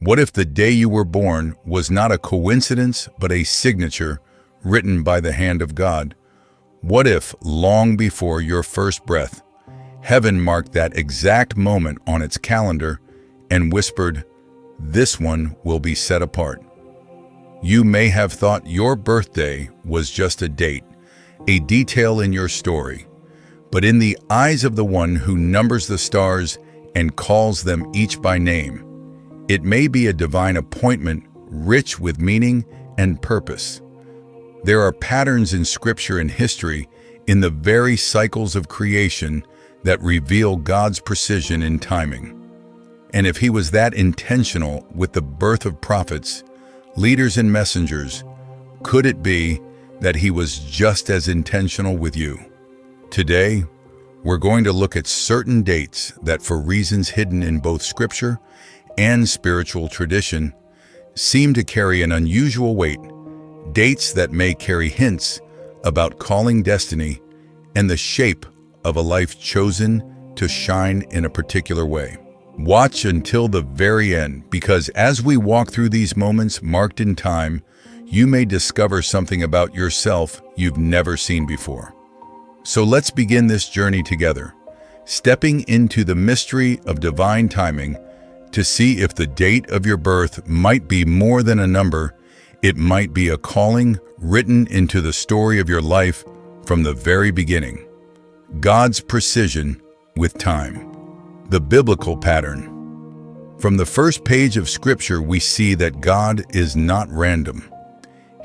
What if the day you were born was not a coincidence but a signature written by the hand of God? What if, long before your first breath, heaven marked that exact moment on its calendar and whispered, "This one will be set apart"? You may have thought your birthday was just a date, a detail in your story. But in the eyes of the one who numbers the stars and calls them each by name, it may be a divine appointment rich with meaning and purpose. There are patterns in Scripture and history, in the very cycles of creation, that reveal God's precision in timing. And if He was that intentional with the birth of prophets, leaders and messengers, could it be that He was just as intentional with you? Today, we're going to look at certain dates that, for reasons hidden in both Scripture and spiritual tradition, seem to carry an unusual weight, dates that may carry hints about calling, destiny, and the shape of a life chosen to shine in a particular way. Watch until the very end, because as we walk through these moments marked in time, you may discover something about yourself you've never seen before. So let's begin this journey together, stepping into the mystery of divine timing to see if the date of your birth might be more than a number. It might be a calling written into the story of your life from the very beginning. God's precision with time. The biblical pattern. From the first page of Scripture, we see that God is not random.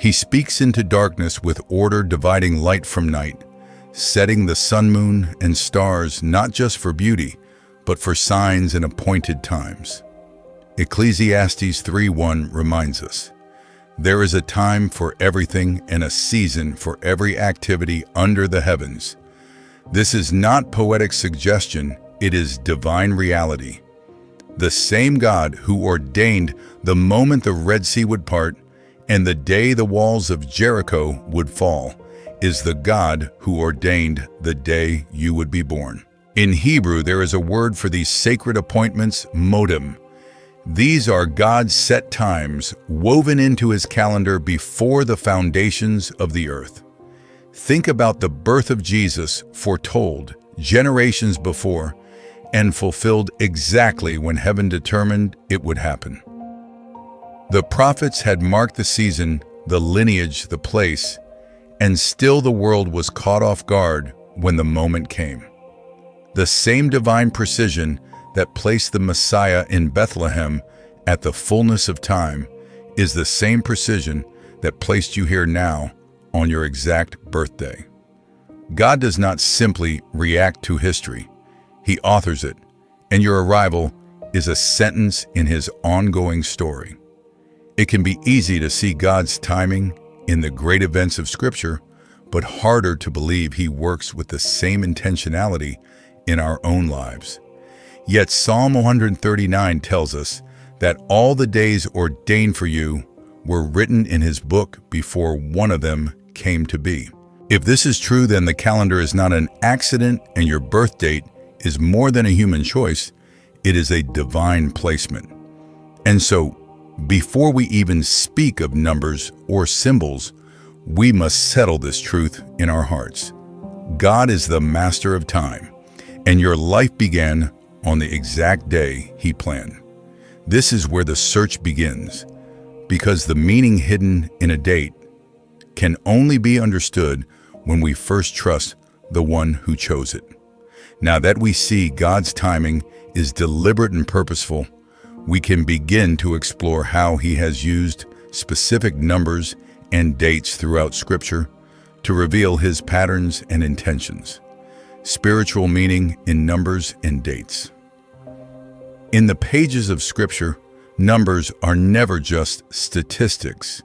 He speaks into darkness with order, dividing light from night, setting the sun, moon, and stars not just for beauty, but for signs and appointed times. Ecclesiastes 3:1 reminds us, "There is a time for everything and a season for every activity under the heavens." This is not poetic suggestion, it is divine reality. The same God who ordained the moment the Red Sea would part and the day the walls of Jericho would fall is the God who ordained the day you would be born. In Hebrew, there is a word for these sacred appointments, modim. These are God's set times woven into His calendar before the foundations of the earth. Think about the birth of Jesus, foretold generations before and fulfilled exactly when heaven determined it would happen. The prophets had marked the season, the lineage, the place, and still the world was caught off guard when the moment came. The same divine precision that placed the Messiah in Bethlehem at the fullness of time is the same precision that placed you here now on your exact birthday. God does not simply react to history. He authors it, and your arrival is a sentence in His ongoing story. It can be easy to see God's timing in the great events of Scripture, but harder to believe He works with the same intentionality in our own lives. Yet Psalm 139 tells us that all the days ordained for you were written in His book before one of them came to be. If this is true, then the calendar is not an accident and your birth date is more than a human choice. It is a divine placement. And so, before we even speak of numbers or symbols, we must settle this truth in our hearts. God is the master of time, and your life began on the exact day He planned. This is where the search begins, because the meaning hidden in a date can only be understood when we first trust the one who chose it. Now that we see God's timing is deliberate and purposeful, we can begin to explore how He has used specific numbers and dates throughout Scripture to reveal His patterns and intentions. Spiritual meaning in numbers and dates. In the pages of Scripture, numbers are never just statistics.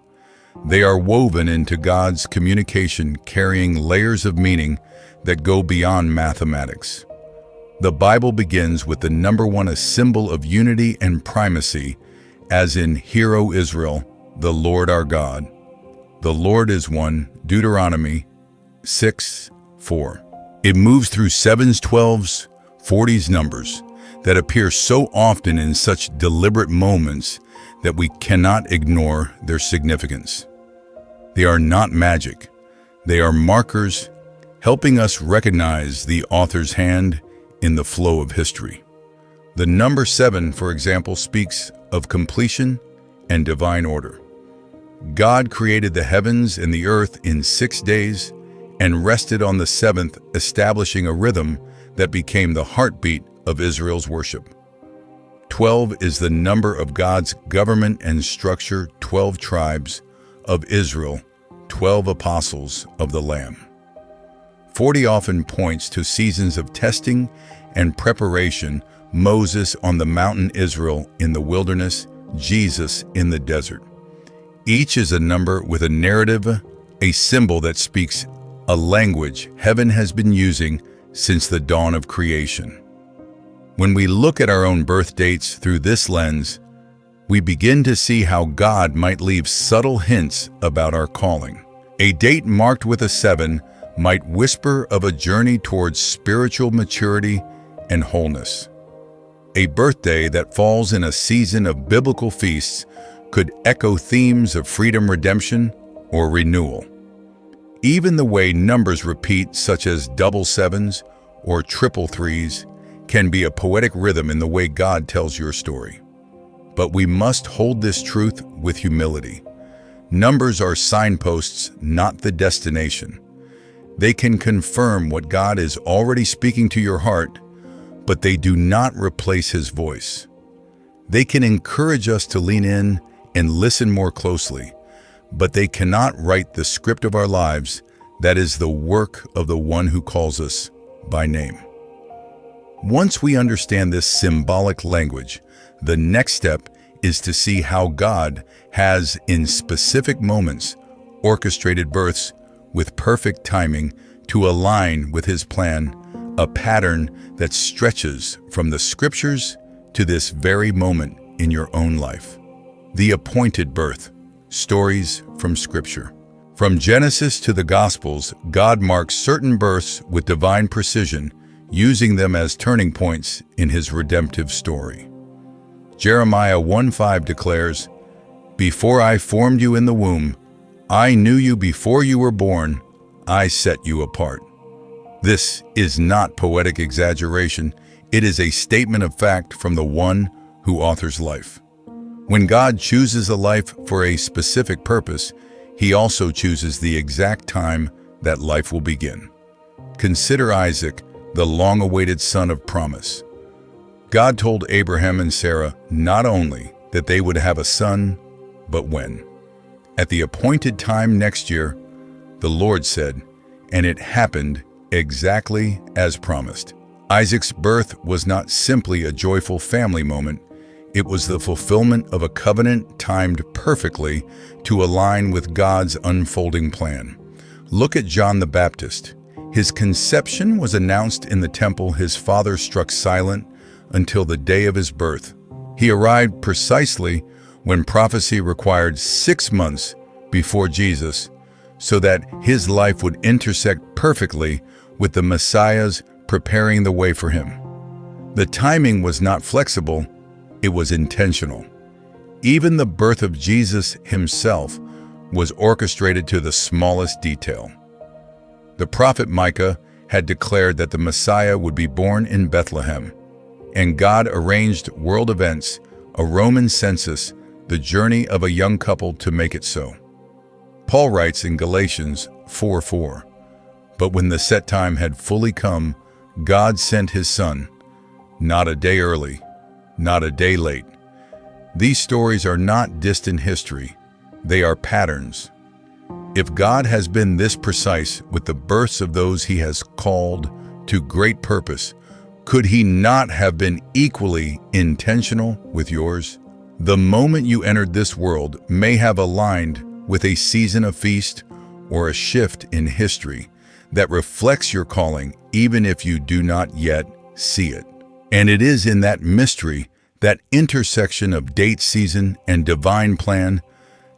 They are woven into God's communication, carrying layers of meaning that go beyond mathematics. The Bible begins with the number 1, a symbol of unity and primacy, as in, "Hear, O Israel, the Lord our God. The Lord is one," Deuteronomy 6:4. It moves through 7s, 12s, 40s numbers that appear so often in such deliberate moments that we cannot ignore their significance. They are not magic. They are markers helping us recognize the author's hand in the flow of history. The number 7, for example, speaks of completion and divine order. God created the heavens and the earth in 6 days and rested on the 7th, establishing a rhythm that became the heartbeat of Israel's worship. 12 is the number of God's government and structure, 12 tribes of Israel, 12 apostles of the Lamb. 40 often points to seasons of testing and preparation, Moses on the mountain, Israel in the wilderness, Jesus in the desert. Each is a number with a narrative, a symbol that speaks a language heaven has been using since the dawn of creation. When we look at our own birth dates through this lens, we begin to see how God might leave subtle hints about our calling. A date marked with a 7 might whisper of a journey towards spiritual maturity and wholeness. A birthday that falls in a season of biblical feasts could echo themes of freedom, redemption, or renewal. Even the way numbers repeat, such as double 7s or triple 3s, can be a poetic rhythm in the way God tells your story. But we must hold this truth with humility. Numbers are signposts, not the destination. They can confirm what God is already speaking to your heart, but they do not replace His voice. They can encourage us to lean in and listen more closely, but they cannot write the script of our lives. That is the work of the one who calls us by name. Once we understand this symbolic language, the next step is to see how God has, in specific moments, orchestrated births with perfect timing to align with His plan, a pattern that stretches from the Scriptures to this very moment in your own life. The appointed birth, stories from Scripture. From Genesis to the Gospels, God marks certain births with divine precision, using them as turning points in His redemptive story. Jeremiah 1:5 declares, "Before I formed you in the womb, I knew you. Before you were born, I set you apart." This is not poetic exaggeration. It is a statement of fact from the one who authors life. When God chooses a life for a specific purpose, He also chooses the exact time that life will begin. Consider Isaac, the long-awaited son of promise. God told Abraham and Sarah not only that they would have a son, but when. At the appointed time next year, the Lord said, and it happened exactly as promised. Isaac's birth was not simply a joyful family moment. It was the fulfillment of a covenant timed perfectly to align with God's unfolding plan. Look at John the Baptist. His conception was announced in the temple. His father struck silent until the day of his birth. He arrived precisely when prophecy required 6 months before Jesus, so that his life would intersect perfectly with the Messiah's, preparing the way for him. The timing was not flexible, it was intentional. Even the birth of Jesus himself was orchestrated to the smallest detail. The prophet Micah had declared that the Messiah would be born in Bethlehem, and God arranged world events, a Roman census, the journey of a young couple to make it so. Paul writes in Galatians 4:4, "But when the set time had fully come, God sent His Son, not a day early, not a day late." These stories are not distant history, they are patterns. If God has been this precise with the births of those He has called to great purpose, could He not have been equally intentional with yours? The moment you entered this world may have aligned with a season of feast or a shift in history that reflects your calling, even if you do not yet see it. And it is in that mystery, that intersection of date, season, and divine plan,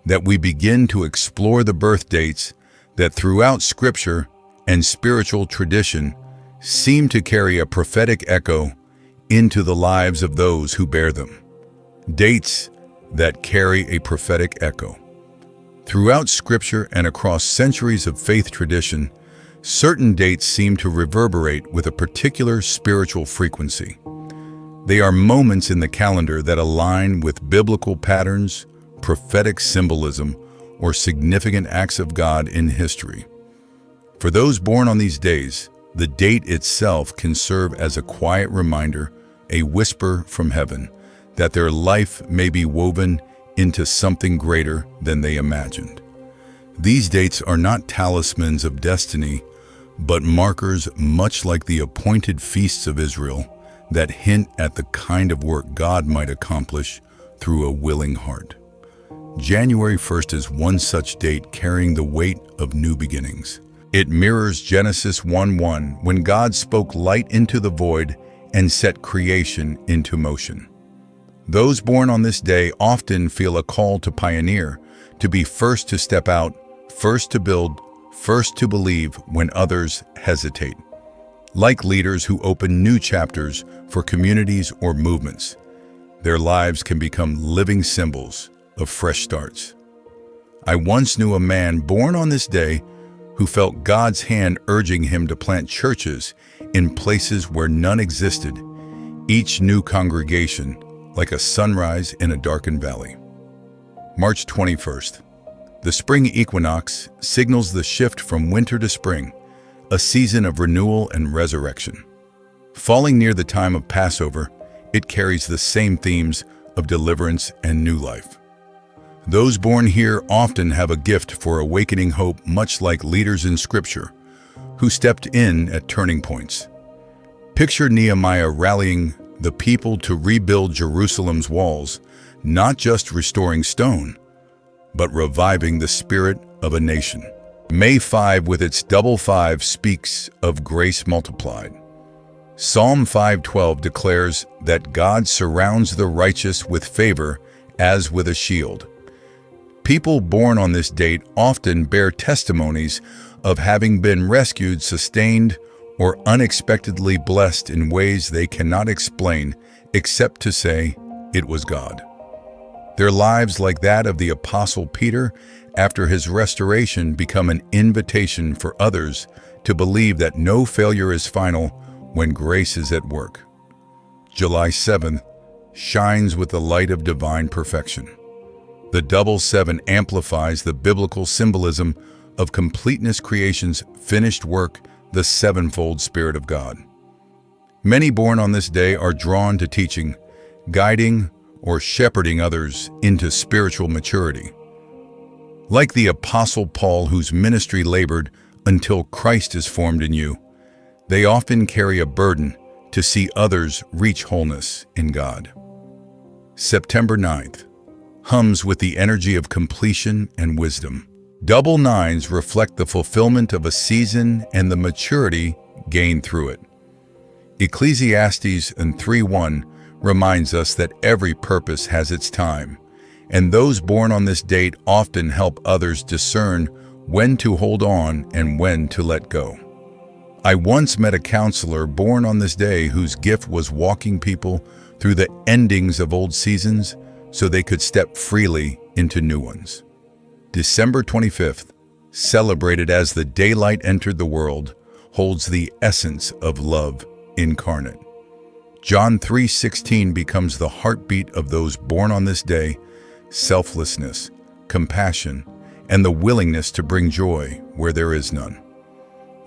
that we begin to explore the birth dates that throughout Scripture and spiritual tradition seem to carry a prophetic echo into the lives of those who bear them. Dates that carry a prophetic echo. Throughout Scripture and across centuries of faith tradition, certain dates seem to reverberate with a particular spiritual frequency. They are moments in the calendar that align with biblical patterns, prophetic symbolism, or significant acts of God in history. For those born on these days, the date itself can serve as a quiet reminder, a whisper from heaven, that their life may be woven into something greater than they imagined. These dates are not talismans of destiny, but markers much like the appointed feasts of Israel that hint at the kind of work God might accomplish through a willing heart. January 1st is one such date carrying the weight of new beginnings. It mirrors Genesis 1:1 when God spoke light into the void and set creation into motion. Those born on this day often feel a call to pioneer, to be first to step out, first to build, first to believe when others hesitate. Like leaders who open new chapters for communities or movements, their lives can become living symbols of fresh starts. I once knew a man born on this day who felt God's hand urging him to plant churches in places where none existed, each new congregation like a sunrise in a darkened valley. March 21st. The spring equinox signals the shift from winter to spring, a season of renewal and resurrection. Falling near the time of Passover, it carries the same themes of deliverance and new life. Those born here often have a gift for awakening hope, much like leaders in Scripture who stepped in at turning points. Picture Nehemiah rallying the people to rebuild Jerusalem's walls, not just restoring stone, but reviving the spirit of a nation. May 5 with its double 5 speaks of grace multiplied. Psalm 5:12 declares that God surrounds the righteous with favor as with a shield. People born on this date often bear testimonies of having been rescued, sustained, or unexpectedly blessed in ways they cannot explain except to say it was God. Their lives, like that of the Apostle Peter after his restoration, become an invitation for others to believe that no failure is final when grace is at work. July 7th shines with the light of divine perfection. The double 7 amplifies the biblical symbolism of completeness, creation's finished work, the sevenfold Spirit of God. Many born on this day are drawn to teaching, guiding, or shepherding others into spiritual maturity. Like the Apostle Paul, whose ministry labored until Christ is formed in you, they often carry a burden to see others reach wholeness in God. September 9th hums with the energy of completion and wisdom. Double 9s reflect the fulfillment of a season and the maturity gained through it. Ecclesiastes 3:1 reminds us that every purpose has its time, and those born on this date often help others discern when to hold on and when to let go. I once met a counselor born on this day whose gift was walking people through the endings of old seasons so they could step freely into new ones. December 25th, celebrated as the daylight entered the world, holds the essence of love incarnate. John 3:16 becomes the heartbeat of those born on this day: selflessness, compassion, and the willingness to bring joy where there is none.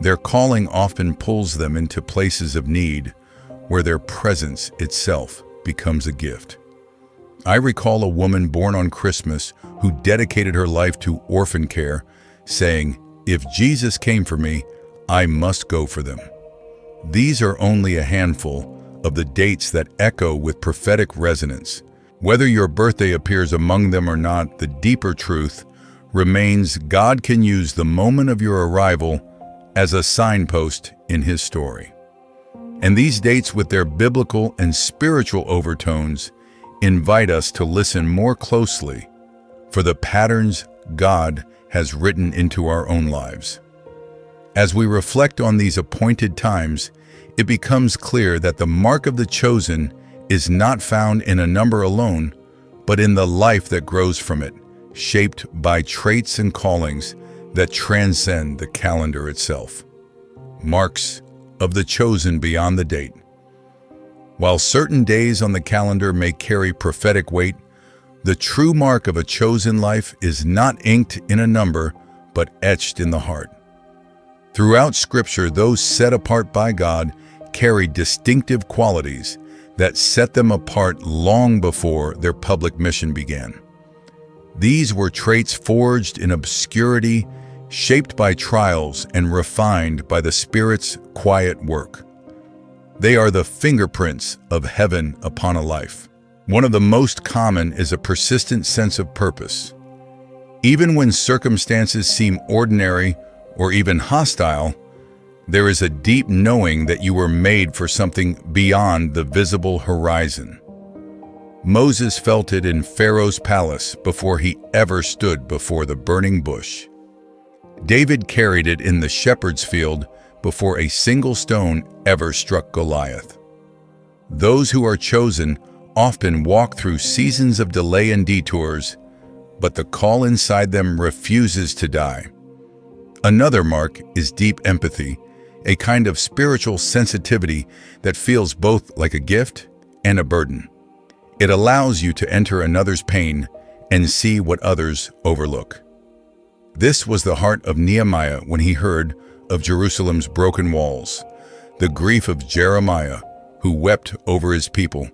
Their calling often pulls them into places of need where their presence itself becomes a gift. I recall a woman born on Christmas who dedicated her life to orphan care, saying, "If Jesus came for me, I must go for them." These are only a handful of the dates that echo with prophetic resonance. Whether your birthday appears among them or not, the deeper truth remains: God can use the moment of your arrival as a signpost in His story. And these dates, with their biblical and spiritual overtones, invite us to listen more closely for the patterns God has written into our own lives. As we reflect on these appointed times, it becomes clear that the mark of the chosen is not found in a number alone, but in the life that grows from it, shaped by traits and callings that transcend the calendar itself. Marks of the chosen beyond the date. While certain days on the calendar may carry prophetic weight, the true mark of a chosen life is not inked in a number, but etched in the heart. Throughout Scripture, those set apart by God carry distinctive qualities that set them apart long before their public mission began. These were traits forged in obscurity, shaped by trials, and refined by the Spirit's quiet work. They are the fingerprints of heaven upon a life. One of the most common is a persistent sense of purpose. Even when circumstances seem ordinary or even hostile, there is a deep knowing that you were made for something beyond the visible horizon. Moses felt it in Pharaoh's palace before he ever stood before the burning bush. David carried it in the shepherd's field before a single stone ever struck Goliath. Those who are chosen often walk through seasons of delay and detours, but the call inside them refuses to die. Another mark is deep empathy, a kind of spiritual sensitivity that feels both like a gift and a burden. It allows you to enter another's pain and see what others overlook. This was the heart of Nehemiah when he heard of Jerusalem's broken walls, the grief of Jeremiah, who wept over his people,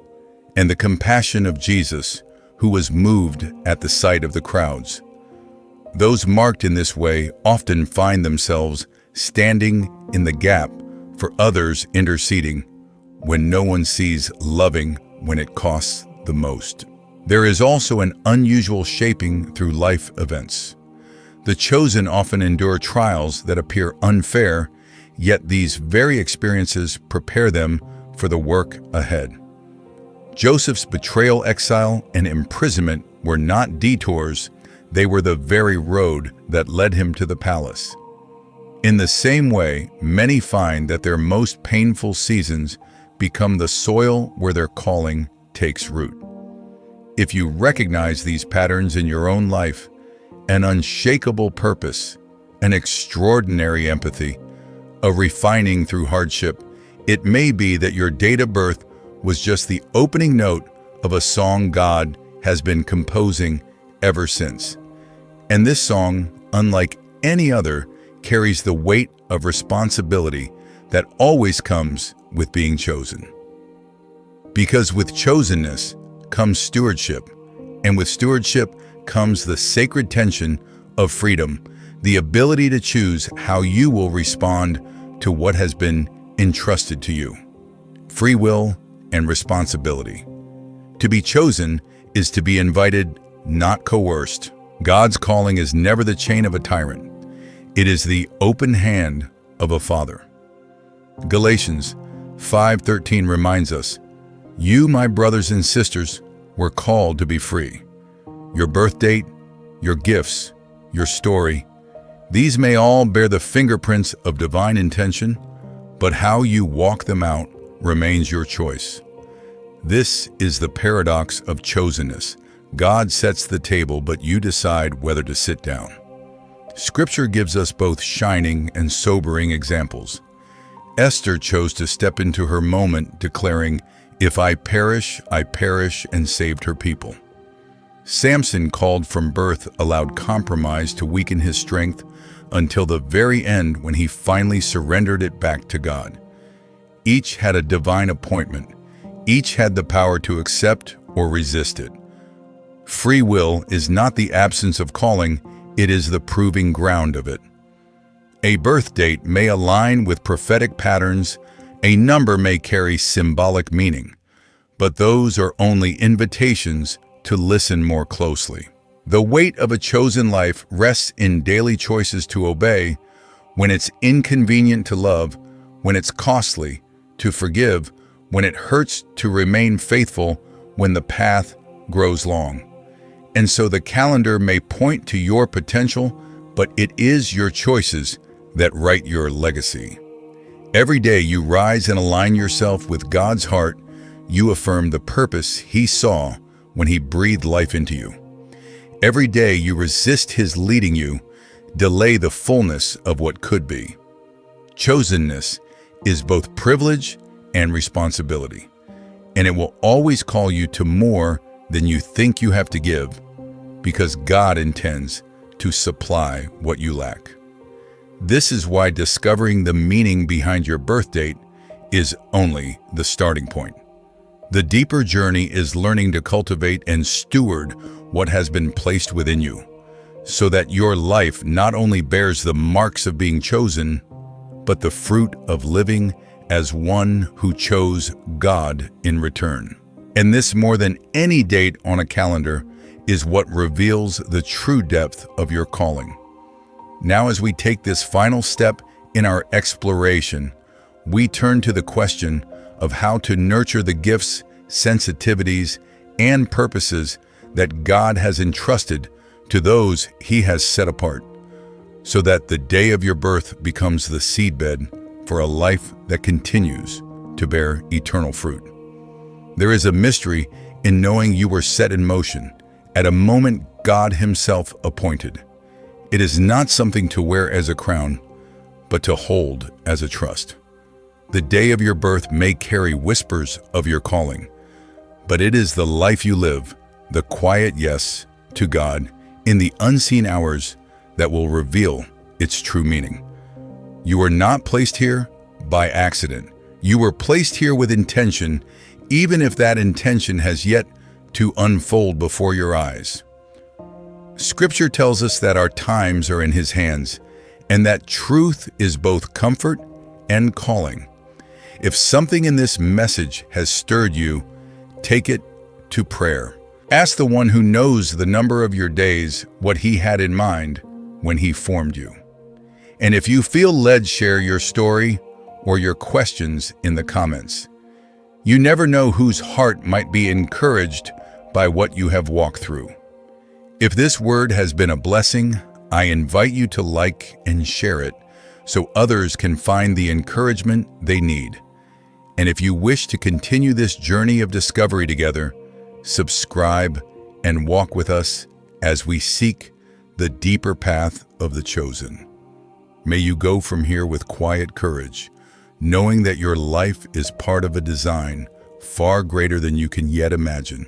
and the compassion of Jesus, who was moved at the sight of the crowds. Those marked in this way often find themselves standing in the gap for others, interceding when no one sees, loving when it costs the most. There is also an unusual shaping through life events. The chosen often endure trials that appear unfair, yet these very experiences prepare them for the work ahead. Joseph's betrayal, exile, and imprisonment were not detours, they were the very road that led him to the palace. In the same way, many find that their most painful seasons become the soil where their calling takes root. If you recognize these patterns in your own life, an unshakable purpose, an extraordinary empathy, a refining through hardship, it may be that your date of birth was just the opening note of a song God has been composing ever since. And this song, unlike any other, carries the weight of responsibility that always comes with being chosen. Because with chosenness comes stewardship, and with stewardship comes the sacred tension of freedom, the ability to choose how you will respond to what has been entrusted to you. Free will and responsibility. To be chosen is to be invited, not coerced. God's calling is never the chain of a tyrant. It is the open hand of a father. Galatians 5:13 reminds us, "You, my brothers and sisters, were called to be free." Your birth date, your gifts, your story, these may all bear the fingerprints of divine intention, but how you walk them out remains your choice. This is the paradox of chosenness. God sets the table, but you decide whether to sit down. Scripture gives us both shining and sobering examples. Esther chose to step into her moment, declaring, "If I perish, and saved her people." Samson, called from birth, allowed compromise to weaken his strength until the very end when he finally surrendered it back to God. Each had a divine appointment. Each had the power to accept or resist it. Free will is not the absence of calling, it is the proving ground of it. A birth date may align with prophetic patterns, a number may carry symbolic meaning, but those are only invitations to listen more closely. The weight of a chosen life rests in daily choices to obey, when it's inconvenient to love, when it's costly to forgive, when it hurts to remain faithful, when the path grows long. And so the calendar may point to your potential, but it is your choices that write your legacy. Every day you rise and align yourself with God's heart, you affirm the purpose He saw when He breathed life into you. Every day you resist His leading you, delay the fullness of what could be. Chosenness is both privilege and responsibility, and it will always call you to more than you think you have to give, because God intends to supply what you lack. This is why discovering the meaning behind your birth date is only the starting point. The deeper journey is learning to cultivate and steward what has been placed within you, so that your life not only bears the marks of being chosen, but the fruit of living as one who chose God in return. And this, more than any date on a calendar, is what reveals the true depth of your calling. Now, as we take this final step in our exploration, we turn to the question of how to nurture the gifts, sensitivities, and purposes that God has entrusted to those He has set apart, so that the day of your birth becomes the seedbed for a life that continues to bear eternal fruit. There is a mystery in knowing you were set in motion at a moment God Himself appointed. It is not something to wear as a crown, but to hold as a trust. The day of your birth may carry whispers of your calling, but it is the life you live, the quiet yes to God in the unseen hours, that will reveal its true meaning. You were not placed here by accident. You were placed here with intention, even if that intention has yet to unfold before your eyes. Scripture tells us that our times are in His hands, and that truth is both comfort and calling. If something in this message has stirred you, take it to prayer. Ask the one who knows the number of your days what He had in mind when He formed you. And if you feel led, share your story or your questions in the comments. You never know whose heart might be encouraged by what you have walked through. If this word has been a blessing, I invite you to like and share it so others can find the encouragement they need. And if you wish to continue this journey of discovery together, subscribe and walk with us as we seek the deeper path of the chosen. May you go from here with quiet courage, knowing that your life is part of a design far greater than you can yet imagine,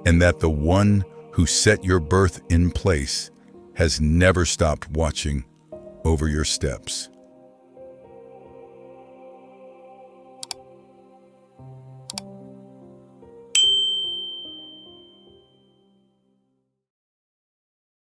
and that the one who set your birth in place has never stopped watching over your steps.